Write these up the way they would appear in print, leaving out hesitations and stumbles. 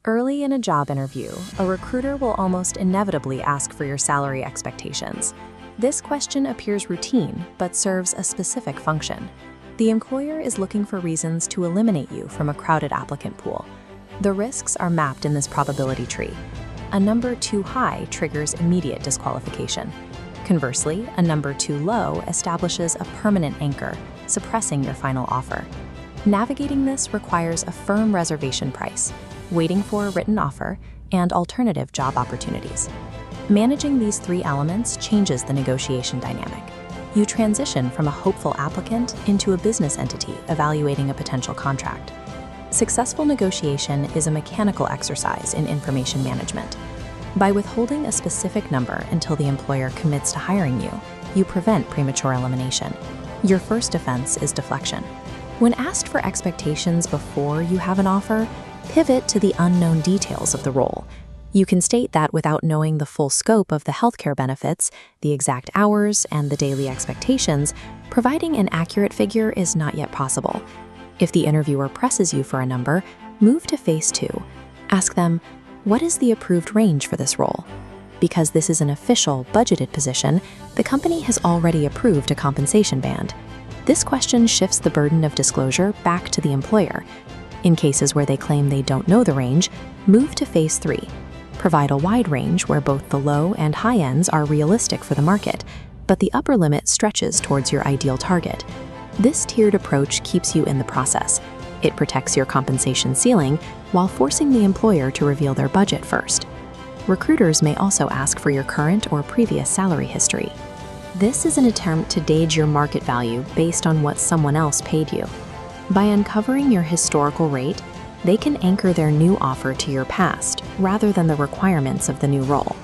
Early in a job interview, a recruiter will almost inevitably ask for your salary expectations. This question appears routine, but serves a specific function. The employer is looking for reasons to eliminate you from a crowded applicant pool. The risks are mapped in this probability tree. A number too high triggers immediate disqualification. Conversely, a number too low establishes a permanent anchor, suppressing your final offer. Navigating this requires a firm reservation price, waiting for a written offer, and alternative job opportunities. Managing these three elements changes the negotiation dynamic. You transition from a hopeful applicant into a business entity evaluating a potential contract. Successful negotiation is a mechanical exercise in information management. By withholding a specific number until the employer commits to hiring you, you prevent premature elimination. Your first defense is deflection. When asked for expectations before you have an offer, pivot to the unknown details of the role. You can state that without knowing the full scope of the healthcare benefits, the exact hours, and the daily expectations, providing an accurate figure is not yet possible. If the interviewer presses you for a number, move to phase 2. Ask them, what is the approved range for this role? Because this is an official, budgeted position, the company has already approved a compensation band. This question shifts the burden of disclosure back to the employer. In cases where they claim they don't know the range, move to phase 3. Provide a wide range where both the low and high ends are realistic for the market, but the upper limit stretches towards your ideal target. This tiered approach keeps you in the process. It protects your compensation ceiling while forcing the employer to reveal their budget first. Recruiters may also ask for your current or previous salary history. This is an attempt to gauge your market value based on what someone else paid you. By uncovering your historical rate, they can anchor their new offer to your past rather than the requirements of the new role.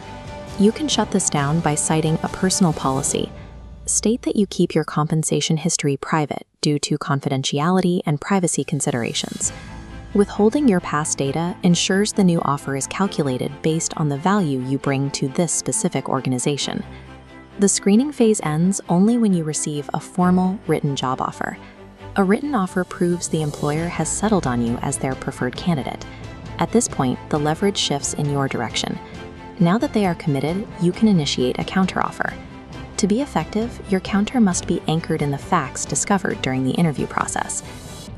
You can shut this down by citing a personal policy. State that you keep your compensation history private due to confidentiality and privacy considerations. Withholding your past data ensures the new offer is calculated based on the value you bring to this specific organization. The screening phase ends only when you receive a formal, written job offer. A written offer proves the employer has settled on you as their preferred candidate. At this point, the leverage shifts in your direction. Now that they are committed, you can initiate a counteroffer. To be effective, your counter must be anchored in the facts discovered during the interview process.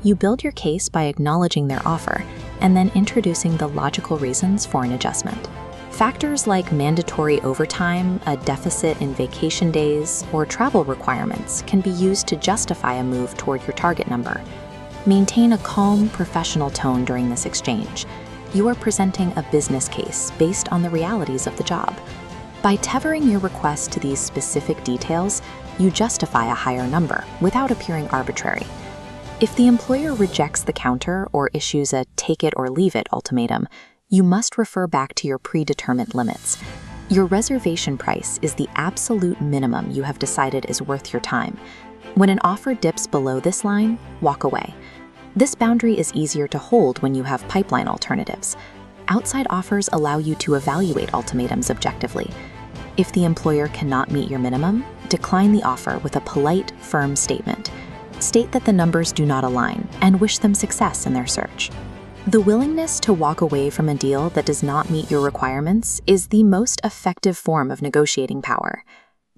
You build your case by acknowledging their offer and then introducing the logical reasons for an adjustment. Factors like mandatory overtime, a deficit in vacation days, or travel requirements can be used to justify a move toward your target number. Maintain a calm, professional tone during this exchange. You are presenting a business case based on the realities of the job. By tethering your request to these specific details, you justify a higher number without appearing arbitrary. If the employer rejects the counter or issues a take-it-or-leave-it ultimatum, you must refer back to your predetermined limits. Your reservation price is the absolute minimum you have decided is worth your time. When an offer dips below this line, walk away. This boundary is easier to hold when you have pipeline alternatives. Outside offers allow you to evaluate ultimatums objectively. If the employer cannot meet your minimum, decline the offer with a polite, firm statement. State that the numbers do not align and wish them success in their search. The willingness to walk away from a deal that does not meet your requirements is the most effective form of negotiating power.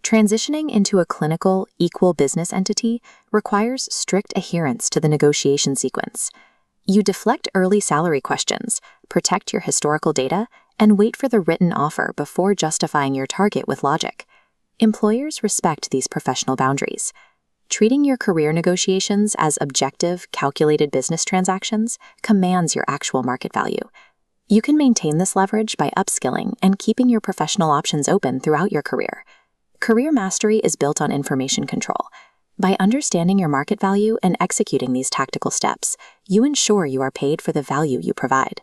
Transitioning into a clinical, equal business entity requires strict adherence to the negotiation sequence. You deflect early salary questions, protect your historical data, and wait for the written offer before justifying your target with logic. Employers respect these professional boundaries. Treating your career negotiations as objective, calculated business transactions commands your actual market value. You can maintain this leverage by upskilling and keeping your professional options open throughout your career. Career mastery is built on information control. By understanding your market value and executing these tactical steps, you ensure you are paid for the value you provide.